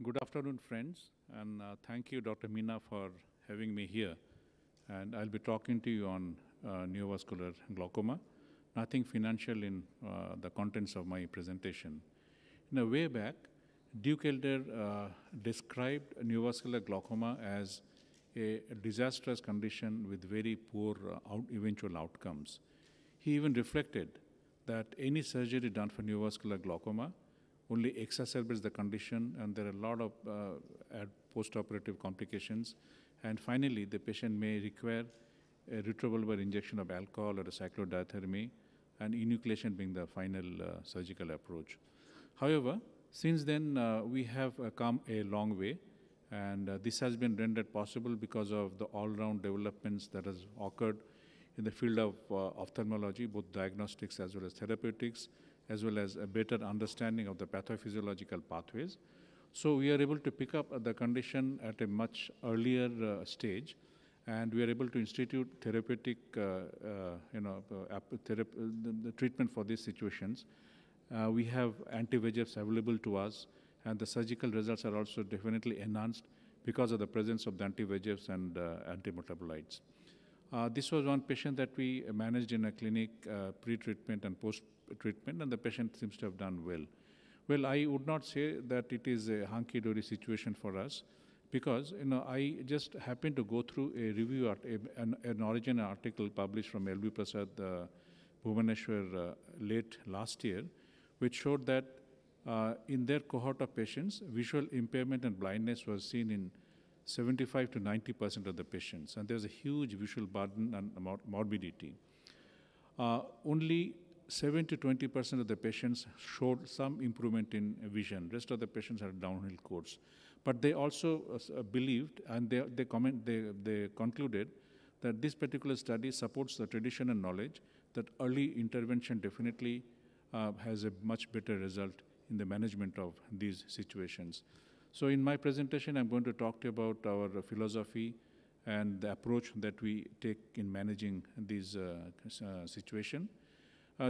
Good afternoon, friends, and thank you, Dr. Meena, for having me here. And I'll be talking to you on neovascular glaucoma, nothing financial in the contents of my presentation. In a way back, Duke Elder described neovascular glaucoma as a disastrous condition with very poor eventual outcomes. He even reflected that any surgery done for neovascular glaucoma only exacerbates the condition, and there are a lot of post-operative complications. And finally, the patient may require a retrobulbar injection of alcohol or a cyclodiathermy, and enucleation being the final surgical approach. However, since then, we have come a long way, and this has been rendered possible because of the all-round developments that has occurred in the field of ophthalmology, both diagnostics as well as therapeutics, as well as a better understanding of the pathophysiological pathways. So we are able to pick up the condition at a much earlier stage, and we are able to institute therapeutic, the treatment for these situations. We have anti-VEGFs available to us, and the surgical results are also definitely enhanced because of the presence of the anti-VEGFs and anti-metabolites. This was one patient that we managed in a clinic pre-treatment and post-treatment, and the patient seems to have done well. Well, I would not say that it is a hunky-dory situation for us, because I just happened to go through a review, an origin article published from L.V. Prasad Bhubaneswar late last year, which showed that in their cohort of patients, visual impairment and blindness was seen in 75 to 90% of the patients, and there's a huge visual burden and morbidity. Only 7 to 20% of the patients showed some improvement in vision. Rest of the patients had downhill course. But they also believed, and they concluded that this particular study supports the traditional knowledge that early intervention definitely has a much better result in the management of these situations. So in my presentation, I'm going to talk to you about our philosophy and the approach that we take in managing these situation.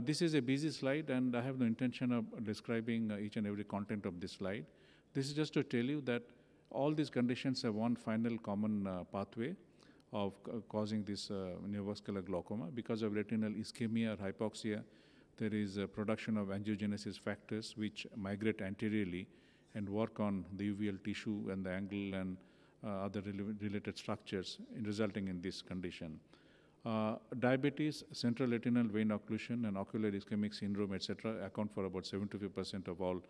This is a busy slide, and I have no intention of describing each and every content of this slide. This is just to tell you that all these conditions have one final common pathway of causing this neovascular glaucoma. Because of retinal ischemia or hypoxia, there is a production of angiogenesis factors which migrate anteriorly and work on the uveal tissue and the angle and other related structures resulting in this condition. Diabetes, central retinal vein occlusion, and ocular ischemic syndrome, etc., account for about 75% of all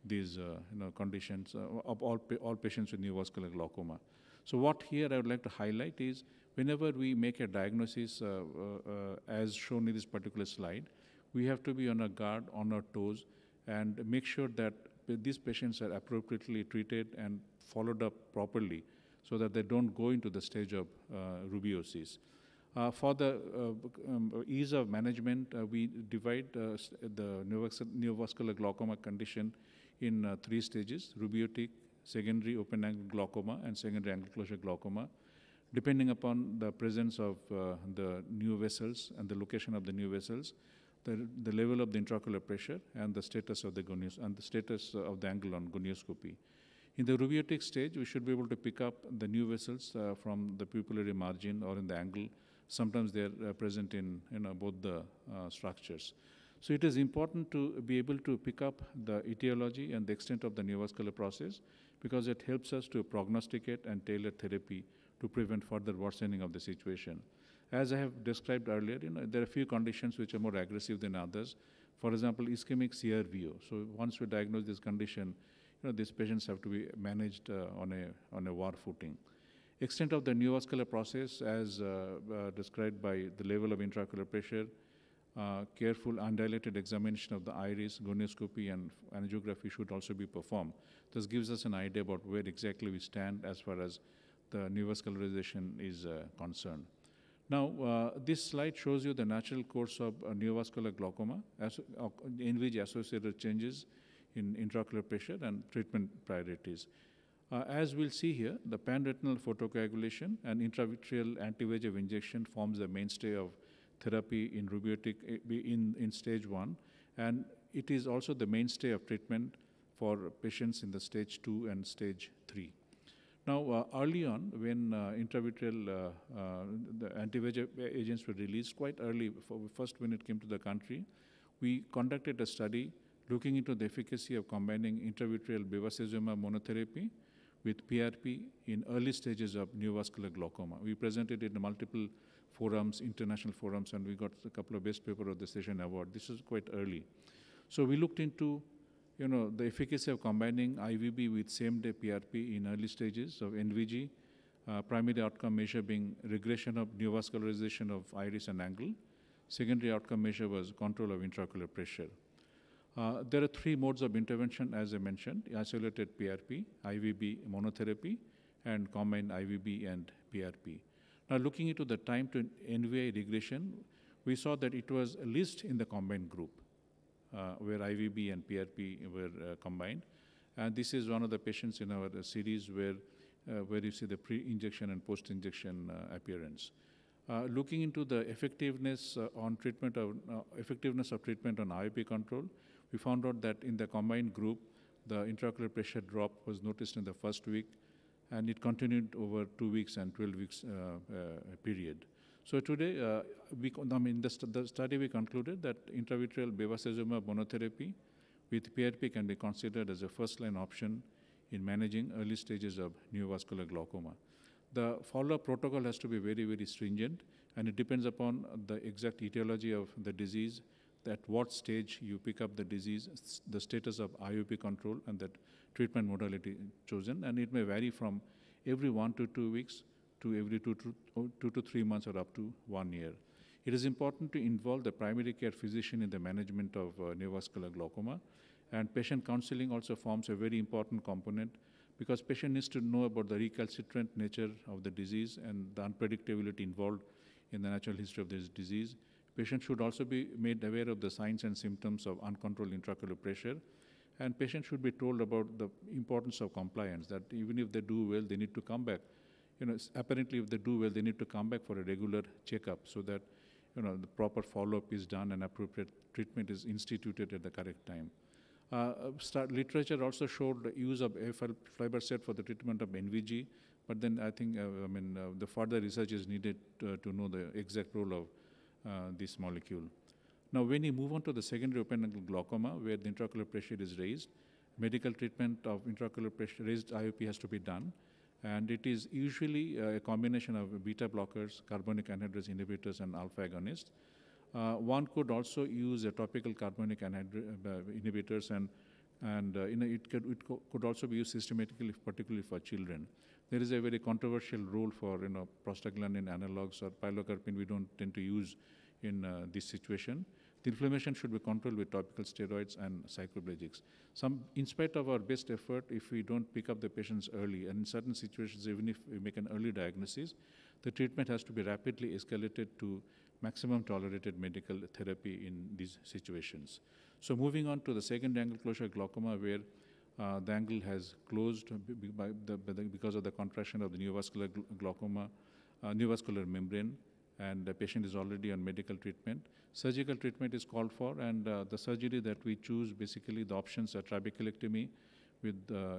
these conditions, of all patients with neovascular glaucoma. So what here I would like to highlight is, whenever we make a diagnosis, as shown in this particular slide, we have to be on our guard, on our toes, and make sure that these patients are appropriately treated and followed up properly so that they don't go into the stage of rubeosis. For the ease of management, we divide the neovascular glaucoma condition in 3 stages: rubeotic, secondary open-angle glaucoma, and secondary angle closure glaucoma. Depending upon the presence of the new vessels and the location of the new vessels, the level of the intraocular pressure, and the status of the angle on gonioscopy. In the rubeotic stage, we should be able to pick up the new vessels from the pupillary margin or in the angle. Sometimes they are present in both the structures. So it is important to be able to pick up the etiology and the extent of the neovascular process, because it helps us to prognosticate and tailor therapy to prevent further worsening of the situation. As I have described earlier, there are a few conditions which are more aggressive than others. For example, ischemic CRVO. So once we diagnose this condition, these patients have to be managed on a war footing. Extent of the neovascular process, as described by the level of intraocular pressure, careful undilated examination of the iris, gonioscopy, and angiography should also be performed. This gives us an idea about where exactly we stand as far as the neovascularization is concerned. Now, this slide shows you the natural course of neovascular glaucoma, in which associated changes in intraocular pressure and treatment priorities. As we'll see here, the panretinal photocoagulation and intravitreal anti-VEGF injection forms the mainstay of therapy in rubeotic in stage 1, and it is also the mainstay of treatment for patients in the stage 2 and stage 3. Now, early on, when intravitreal the anti-VEGF agents were released quite early, first when it came to the country, we conducted a study looking into the efficacy of combining intravitreal bevacizumab monotherapy with PRP in early stages of neovascular glaucoma. We presented it in multiple forums, international forums, and we got a couple of best paper of the session award. This is quite early. So we looked into the efficacy of combining IVB with same-day PRP in early stages of NVG, primary outcome measure being regression of neovascularization of iris and angle. Secondary outcome measure was control of intraocular pressure. There are 3 modes of intervention, as I mentioned: isolated PRP, IVB monotherapy, and combined IVB and PRP. Now, looking into the time to NVI regression, we saw that it was least in the combined group, where IVB and PRP were combined. And this is one of the patients in our series where you see the pre-injection and post-injection appearance. Looking into the effectiveness on treatment of treatment on IOP control, we found out that in the combined group, the intraocular pressure drop was noticed in the first week, and it continued over 2 weeks and 12 weeks period. So today, the study we concluded that intravitreal bevacizumab monotherapy with PRP can be considered as a first-line option in managing early stages of neovascular glaucoma. The follow-up protocol has to be very, very stringent, and it depends upon the exact etiology of the disease, at what stage you pick up the disease, the status of IOP control, and that treatment modality chosen. And it may vary from every 1 to 2 weeks to every 2 to 3 months or up to 1 year. It is important to involve the primary care physician in the management of neovascular glaucoma, and patient counseling also forms a very important component, because patient needs to know about the recalcitrant nature of the disease and the unpredictability involved in the natural history of this disease. Patient should also be made aware of the signs and symptoms of uncontrolled intraocular pressure, and patient should be told about the importance of compliance, that even if they do well, they need to come back. Apparently if they do well, they need to come back for a regular checkup so that the proper follow-up is done and appropriate treatment is instituted at the correct time. Literature also showed the use of aflibercept for the treatment of NVG, but then I think the further research is needed to know the exact role of this molecule. Now, when you move on to the secondary open-angle glaucoma, where the intraocular pressure is raised, medical treatment of intraocular pressure raised IOP has to be done, and it is usually a combination of beta blockers, carbonic anhydrase inhibitors, and alpha agonists. One could also use a topical carbonic inhibitors, and it could also be used systematically, particularly for children. There is a very controversial role for prostaglandin analogs or pilocarpine we don't tend to use in this situation. The inflammation should be controlled with topical steroids and cycloplegics. In spite of our best effort, if we don't pick up the patients early, and in certain situations, even if we make an early diagnosis, the treatment has to be rapidly escalated to maximum tolerated medical therapy in these situations. So moving on to the second angle closure glaucoma, where the angle has closed because of the contraction of the neovascular glaucoma, neovascular membrane, and the patient is already on medical treatment. Surgical treatment is called for, and the surgery that we choose, basically the options are trabeculectomy with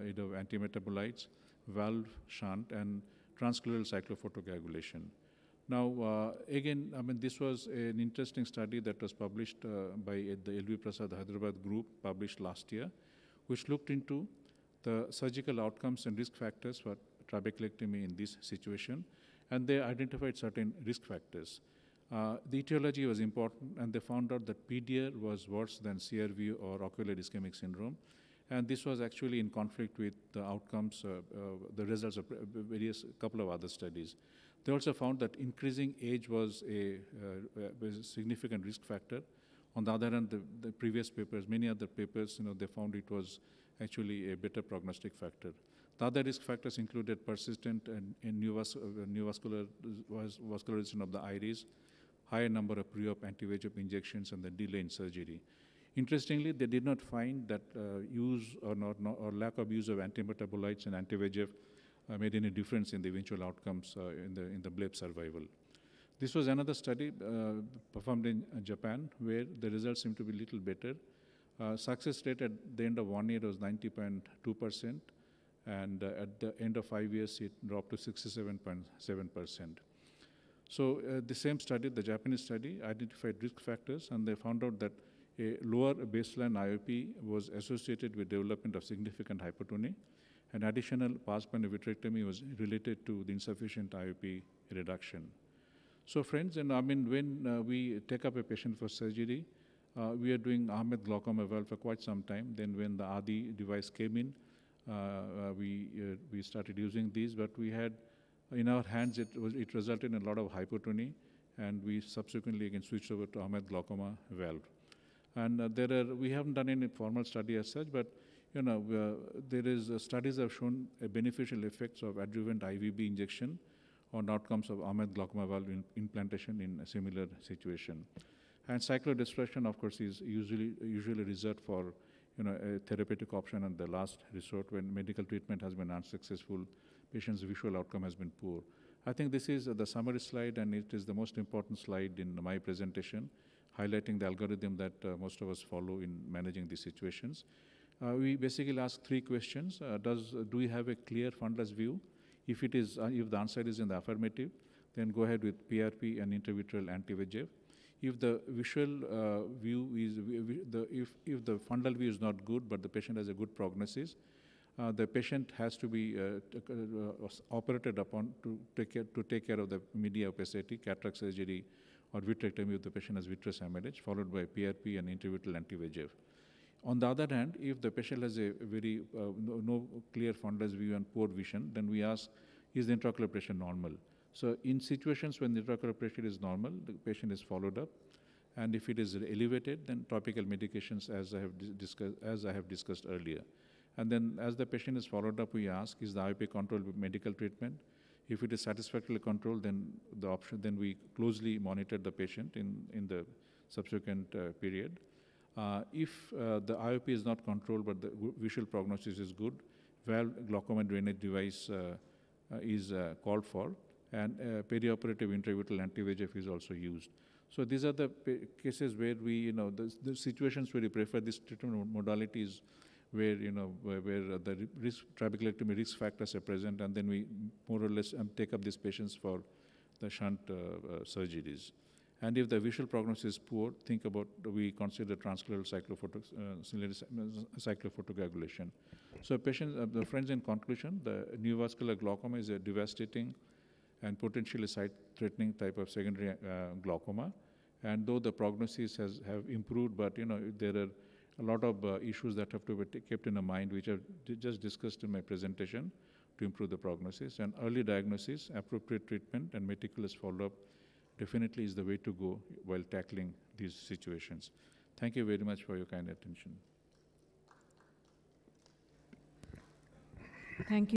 either antimetabolites, valve shunt, and transscleral cyclophotocoagulation. Now, again, this was an interesting study that was published by the LV Prasad Hyderabad group, published last year, which looked into the surgical outcomes and risk factors for trabeculectomy in this situation, and they identified certain risk factors. The etiology was important, and they found out that PDR was worse than CRV or ocular ischemic syndrome, and this was actually in conflict with the outcomes, the results of various couple of other studies. They also found that increasing age was a significant risk factor. On the other hand, the previous papers, many other papers, they found it was actually a better prognostic factor. The other risk factors included persistent and neovascular vascularization of the iris, higher number of pre-op anti-VEGF injections, and the delay in surgery. Interestingly, they did not find that use or lack of use of antimetabolites and anti-VEGF made any difference in the eventual outcomes in the bleb survival. This was another study performed in Japan, where the results seemed to be a little better. Success rate at the end of 1 year was 90.2%, and at the end of 5 years, it dropped to 67.7%. So the same study, the Japanese study, identified risk factors, and they found out that a lower baseline IOP was associated with development of significant hypertony, and additional passband vitrectomy was related to the insufficient IOP reduction. So friends, and I mean, when we take up a patient for surgery, we are doing Ahmed glaucoma valve for quite some time. Then when the ADI device came in, we started using these, but we had in our hands, it resulted in a lot of hypotony, and we subsequently again switched over to Ahmed glaucoma valve. And we haven't done any formal study as such, but studies have shown a beneficial effects of adjuvant IVB injection on outcomes of Ahmed glaucoma valve implantation in a similar situation. And cyclodispersion, of course, is usually reserved for a therapeutic option and the last resort when medical treatment has been unsuccessful, patient's visual outcome has been poor. I think this is the summary slide, and it is the most important slide in my presentation, highlighting the algorithm that most of us follow in managing these situations. We basically ask 3 questions. Do we have a clear fundless view? If the answer is in the affirmative, then go ahead with PRP and intravitreal anti-VEGF. If the visual view is, if the fundal view is not good, but the patient has a good prognosis, the patient has to be operated upon to take care of the media opacity, cataract surgery, or vitrectomy if the patient has vitreous hemorrhage, followed by PRP and intravitreal anti-VEGF. On the other hand, if the patient has a very no clear fundus view and poor vision, then we ask, is the intraocular pressure normal? So in situations when the intraocular pressure is normal, the patient is followed up, and if it is elevated, then topical medications, as I have discussed earlier. And then as the patient is followed up, we ask, is the IOP controlled with medical treatment? If it is satisfactorily controlled, then we closely monitor the patient in the subsequent period. If the IOP is not controlled but the visual prognosis is good, valve glaucoma drainage device is called for, and perioperative intravitreal anti-VEGF is also used. So these are the cases where we, the situations where we prefer this treatment modalities where, where the trabeculectomy risk factors are present, and then we more or less take up these patients for the shunt surgeries. And if the visual prognosis is poor, we consider transcleral cyclophotocoagulation. So the friends, in conclusion, the neovascular glaucoma is a devastating and potentially sight-threatening type of secondary glaucoma. And though the prognosis have improved, but there are a lot of issues that have to be kept in mind, which I've just discussed in my presentation to improve the prognosis. And early diagnosis, appropriate treatment, and meticulous follow-up definitely is the way to go while tackling these situations. Thank you very much for your kind attention. Thank you.